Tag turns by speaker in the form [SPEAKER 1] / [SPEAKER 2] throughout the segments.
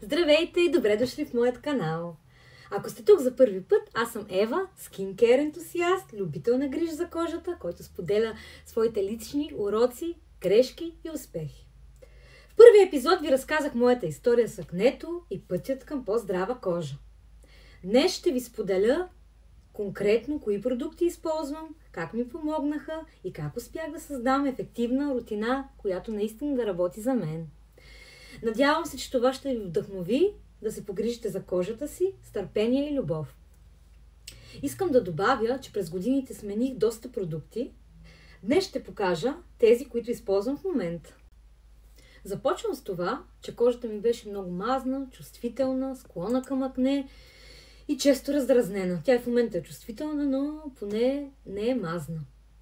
[SPEAKER 1] Здравейте и добре дошли в моят канал! Ако сте тук за първи път, аз съм Ева, скинкер ентусиаст, любител на грижа за кожата, който споделя своите лични уроци, грешки и успехи. В първия епизод ви разказах моята история с акнето и пътят към по-здрава кожа. Днес ще ви споделя конкретно кои продукти използвам, как ми помогнаха и как успях да създам ефективна рутина, която наистина да работи за мен. Надявам се, че това ще ви вдъхнови да се погрижите за кожата си с търпение и любов. Искам да добавя, че през годините смених доста продукти. Днес ще покажа тези, които използвам в момента. Започвам с това, че кожата ми беше много мазна, чувствителна, склонна към акне и често раздразнена. Тя в момента е чувствителна, но поне не е мазна.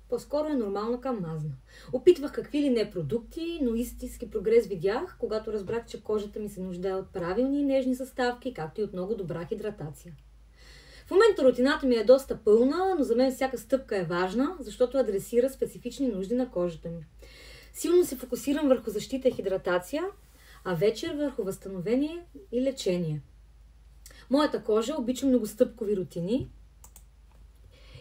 [SPEAKER 1] По-скоро е нормална към мазна. Опитвах какви ли не продукти, но истински прогрес видях, когато разбрах, че кожата ми се нуждае от правилни и нежни съставки, както и от много добра хидратация. В момента рутината ми е доста пълна, но за мен всяка стъпка е важна, защото адресира специфични нужди на кожата ми. Силно се фокусирам върху защита и хидратация, а вечер върху възстановение и лечение. Моята кожа обича многостъпкови рутини,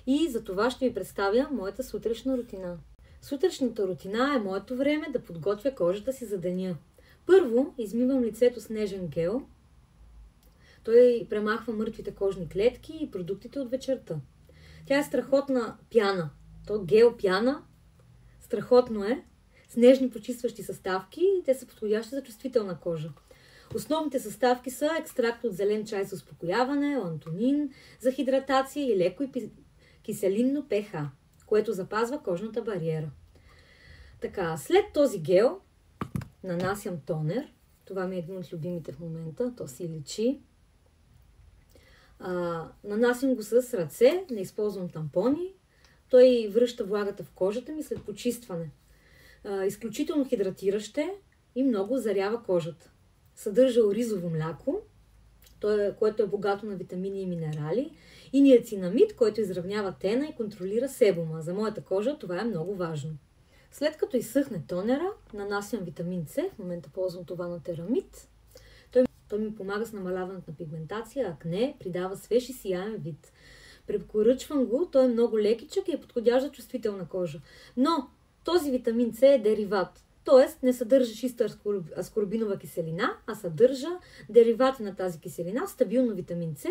[SPEAKER 1] и за това ще ви представя моята сутрешна рутина. Сутрешната рутина е моето време да подготвя кожата си за деня. Първо измивам лицето с нежен гел. Той премахва мъртвите кожни клетки и продуктите от вечерта. Тя е страхотна пяна. То гел пяна. Страхотно е. С нежни почистващи съставки и те са подходящи за чувствителна кожа. Основните съставки са екстракт от зелен чай за успокояване, лантонин за хидратация и леко и киселинно ПХ, което запазва кожната бариера. Така, след този гел нанасям тонер. Това ми е един от любимите в момента. То си личи. Нанасям го с ръце, не използвам тампони. Той връща влагата в кожата ми след почистване. Изключително хидратираще и много зарява кожата. Съдържа оризово мляко, което е богато на витамини и минерали, и ниацинамид, който изравнява тена и контролира себума. За моята кожа това е много важно. След като изсъхне тонера, нанасям витамин С. В момента ползвам това на Терамид. Той ми помага с намаляването на пигментация, акне, придава свеж и сияен вид. Препоръчвам го, той е много лекичък и е подходящ за чувствителна кожа. Но този витамин С е дериват. Т.е. не съдържа чиста аскорбинова киселина, а съдържа деривати на тази киселина, стабилно витамин С.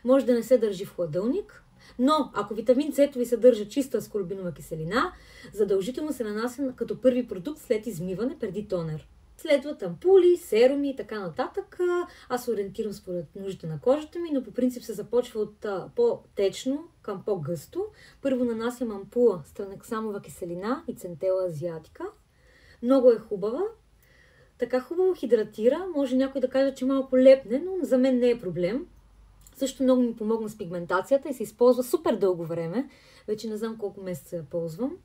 [SPEAKER 1] Може да не се държи в хладилник, но ако витамин С ви съдържа чиста аскорбинова киселина, задължително се нанася като първи продукт след измиване преди тонер. Следват ампули, серуми и така нататък. Аз ориентирам според нуждите на кожата ми, но по принцип се започва от по-течно към по-гъсто. Първо нанасям ампула с транексамова киселина и центела азиатика. Много е хубава. Така хубаво хидратира. Може някой да каже, че малко лепне, но за мен не е проблем. Също много ми помогна с пигментацията и се използва супер дълго време. Вече не знам колко месеца я ползвам.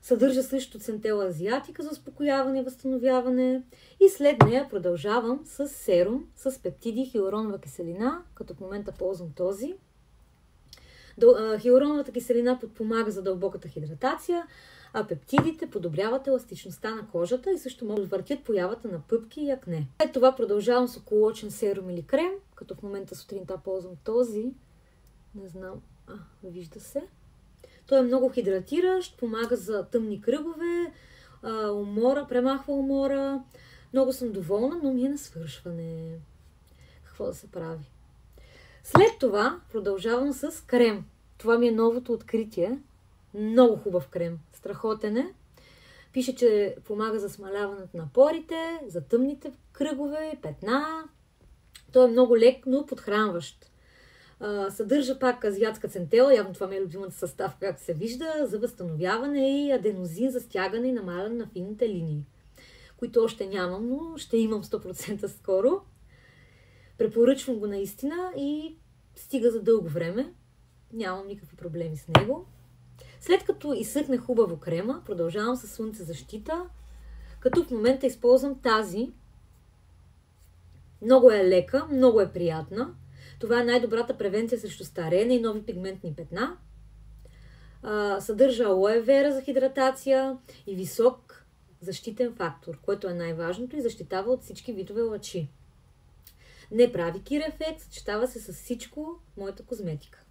[SPEAKER 1] Съдържа също центела азиатика за успокояване и възстановяване. И след нея продължавам с серум, с пептиди и хиалуронова киселина, като в момента ползвам този. Хиалуроновата киселина подпомага за дълбоката хидратация, а пептидите подобряват еластичността на кожата и също могат да въртят появата на пъпки и акне. След това продължавам с околочен серум или крем, като в момента сутринта ползвам този. Не знам, вижда се. Той е много хидратиращ, помага за тъмни кръгове, премахва умора. Много съм доволна, но ми е на свършване. Какво да се прави? След това продължавам с крем. Това ми е новото откритие. Много хубав крем. Страхотен е. Пише, че помага за смаляването на порите, за тъмните кръгове, петна. Той е много лек, но подхранващ. Съдържа пак азиатска центела, явно това ми е любимата съставка, както се вижда, за възстановяване и аденозин за стягане и намаляне на финните линии, които още нямам, но ще имам 100% скоро. Препоръчвам го наистина и стига за дълго време. Нямам никакви проблеми с него. След като изсъхне хубаво крема, продължавам с слънцезащита, като в момента използвам тази. Много е лека, много е приятна. Това е най-добрата превенция срещу стареене и нови пигментни петна. Съдържа алоe вера за хидратация и висок защитен фактор, което е най-важното и защитава от всички видове лъчи. Не прави кир ефект, съчетава се с всичко моята козметика.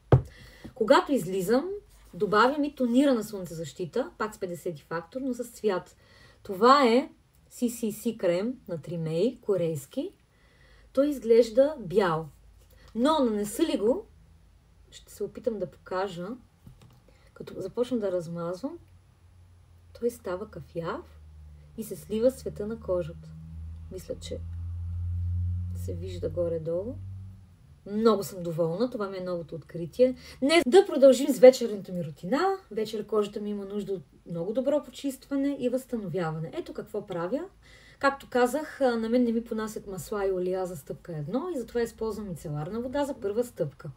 [SPEAKER 1] Когато излизам, добавям и тонирана слънцезащита, пак с 50 фактор, но с цвят. Това е CCC крем на Trimei, корейски. Той изглежда бял. Но нанеса ли го, ще се опитам да покажа, като започна да размазвам, той става кафяв и се слива с цвета на кожата. Мисля, че се вижда горе-долу. Много съм доволна, това ми е новото откритие. Днес да продължим с вечерната ми рутина. Вечер кожата ми има нужда от много добро почистване и възстановяване. Ето какво правя. Както казах, на мен не ми понасят масла и олия за стъпка 1 и затова използвам мицеларна вода за първа стъпка.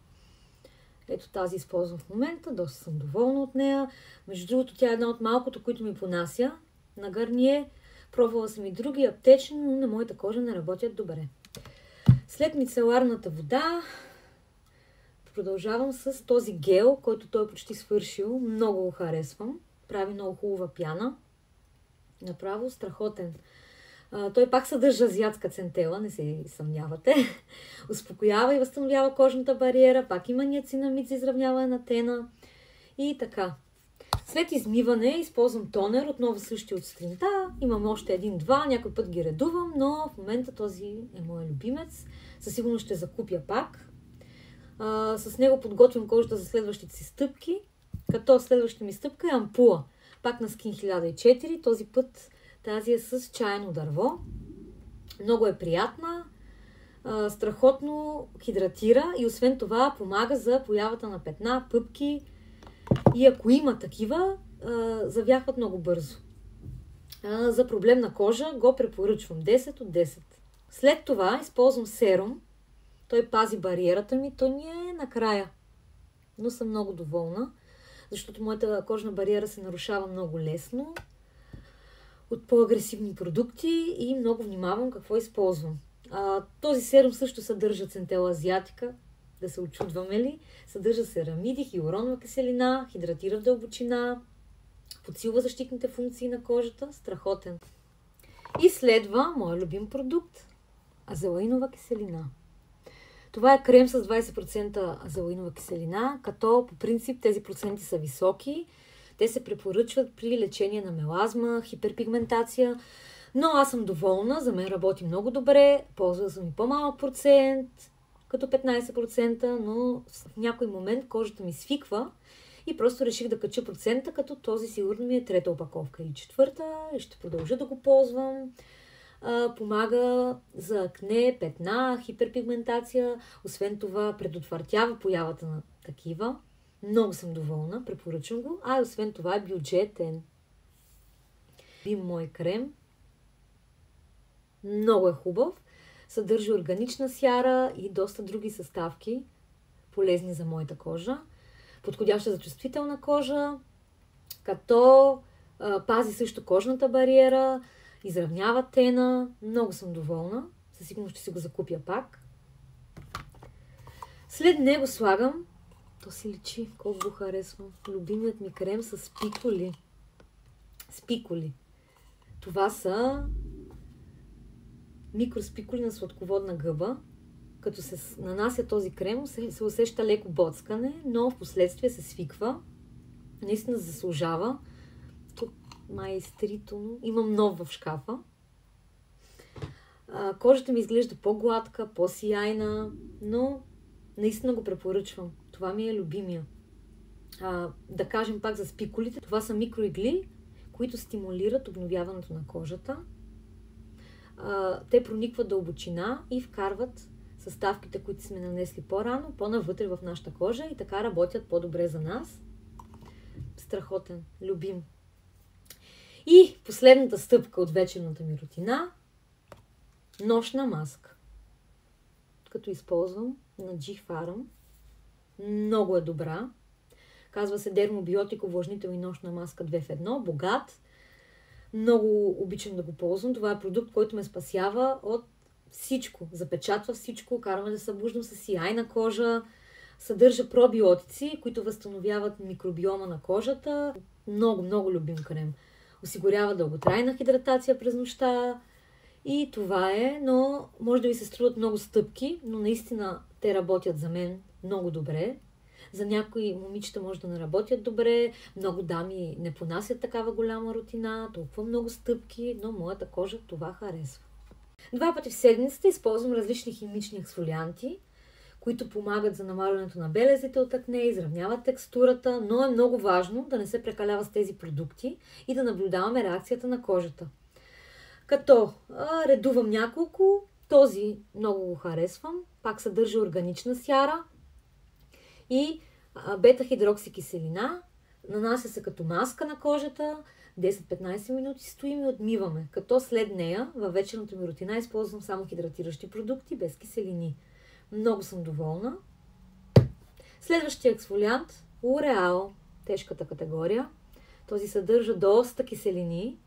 [SPEAKER 1] Ето тази използвам в момента, доста съм доволна от нея. Между другото, тя е една от малкото, които ми понася на Гарние. Пробвала съм и други аптечни, но на моята кожа не работят добре. След мицеларната вода продължавам с този гел, който той е почти свършил. Много го харесвам. Прави много хубава пяна. Направо страхотен. Той пак съдържа азиатска центела, не се съмнявате. Успокоява и възстановява кожната бариера. Пак има ниацинамид за изравняване на тена. И така. След измиване използвам тонер, отново същия от сутринта. Имам още един-два, някой път ги редувам, но в момента този е моят любимец. Със сигурност ще закупя пак. С него подготвям кожата за следващите си стъпки, като следващата ми стъпка е ампула. Пак на Skin 1004, този път тази е с чайно дърво. Много е приятна, страхотно хидратира и освен това помага за появата на петна, пъпки и ако има такива, завяхват много бързо. За проблемна кожа го препоръчвам 10 от 10. След това използвам серум. Той пази бариерата ми, той ми е накрая. Но съм много доволна, защото моята кожна бариера се нарушава много лесно от по-агресивни продукти и много внимавам какво използвам. Този серум също съдържа центела азиатика, да се очудваме ли. Съдържа серамиди, хиалуронова киселина, хидратира в дълбочина, подсилва защитните функции на кожата. Страхотен. И следва моя любим продукт – азелаинова киселина. Това е крем с 20% азелаинова киселина, като по принцип тези проценти са високи. Те се препоръчват при лечение на мелазма, хиперпигментация, но аз съм доволна, за мен работи много добре, ползвала съм и по-малък процент, като 15%, но в някой момент кожата ми свиква и просто реших да кача процента, като този сигурно ми е трета опаковка или четвърта и ще продължа да го ползвам. Помага за акне, петна, хиперпигментация, освен това предотвратява появата на такива. Много съм доволна, препоръчвам го. Освен това е бюджетен. Мой крем. Много е хубав. Съдържа органична сяра и доста други съставки, полезни за моята кожа. Подходяща за чувствителна кожа, като пази също кожната бариера, изравнява тена. Много съм доволна. Със сигурност ще си го закупя пак. След него слагам, то си личи, колко го харесвам, любимият ми крем с спикули. Спикули. Това са микроспикули на сладководна гъба. Като се нанася този крем, се усеща леко боцкане, но в последствие се свиква. Наистина заслужава. Тук май е изтрито. Имам нов в шкафа. Кожата ми изглежда по-гладка, по-сияйна, но наистина го препоръчвам. Това ми е любимия. Да кажем пак за спикулите. Това са микроигли, които стимулират обновяването на кожата. Те проникват дълбочина и вкарват съставките, които сме нанесли по-рано, по-навътре в нашата кожа и така работят по-добре за нас. Страхотен, любим. И последната стъпка от вечерната ми рутина – нощна маска. Като използвам на G-Farm. Много е добра. Казва се Дермобиотик, увлажнител и нощна маска 2 в 1. Богат. Много обичам да го ползвам. Това е продукт, който ме спасява от всичко. Запечатва всичко, караме да събуждам с сияйна кожа. Съдържа пробиотици, които възстановяват микробиома на кожата. Много, много любим крем. Осигурява дълготрайна хидратация през нощта И това е, но може да ви се струват много стъпки, но наистина те работят за мен много добре. За някои момичета може да не работят добре, много дами не понасят такава голяма рутина, толкова много стъпки, но моята кожа това харесва. 2 пъти в седмицата използвам различни химични ексфолианти, които помагат за намаляването на белезите от акне, изравняват текстурата, но е много важно да не се прекалява с тези продукти и да наблюдаваме реакцията на кожата. Като редувам няколко, този много го харесвам, пак съдържа органична сяра и бета-хидроксикиселина, нанася се като маска на кожата, 10-15 минути стоим и отмиваме, като след нея във вечерната ми рутина използвам само хидратиращи продукти без киселини. Много съм доволна. Следващия ексфолиант – L'Oréal, тежката категория. Този съдържа доста киселини,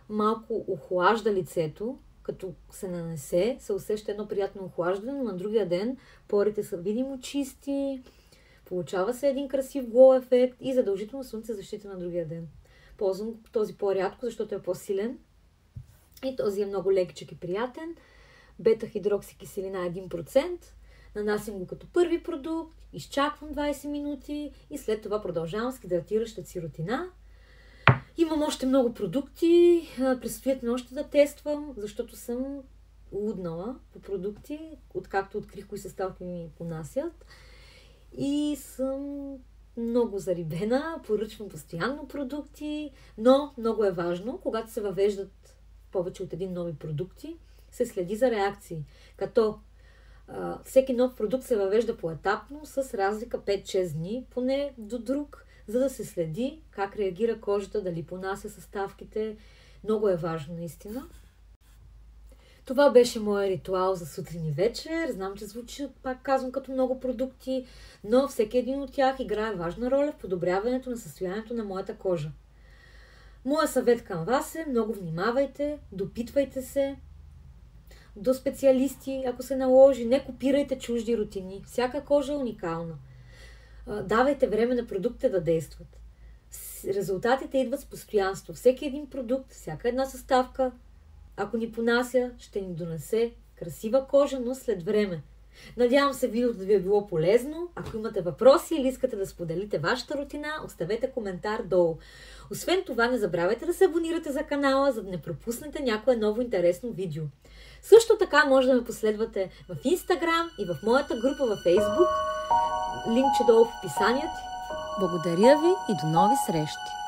[SPEAKER 1] малко охлажда лицето, като се нанесе, се усеща едно приятно охлаждане, но на другия ден порите са видимо чисти, получава се един красив глоу ефект и задължително слънце защита на другия ден. Ползвам този по-рядко, защото е по-силен и този е много лекичък и приятен. Бета-хидроксикиселина 1%. Нанасям го като първи продукт, изчаквам 20 минути и след това продължавам с хидратиращата си рутина. Имам още много продукти, предстоят ми още да тествам, защото съм луднала по продукти, откакто открих кои съставки ми понасят. И съм много зарибена, поръчвам постоянно продукти, но много е важно, когато се въвеждат повече от един нови продукти, се следи за реакции. Като всеки нов продукт се въвежда поетапно с разлика 5-6 дни, поне до друг, за да се следи как реагира кожата, дали понася съставките. Много е важно, наистина. Това беше моят ритуал за сутрин и вечер. Знам, че звучи, пак казвам, като много продукти, но всеки един от тях играе важна роля в подобряването на състоянието на моята кожа. Моя съвет към вас е: много внимавайте, допитвайте се до специалисти, ако се наложи, не копирайте чужди рутини. Всяка кожа е уникална. Давайте време на продуктите да действат. Резултатите идват с постоянство. Всеки един продукт, всяка една съставка, ако ни понася, ще ни донесе красива кожа, но след време. Надявам се видеото да ви е било полезно. Ако имате въпроси или искате да споделите вашата рутина, оставете коментар долу. Освен това, не забравяйте да се абонирате за канала, за да не пропуснете някое ново интересно видео. Също така може да ме последвате в Instagram и в моята група във Facebook. Линкче долу в описанието. Благодаря ви и до нови срещи!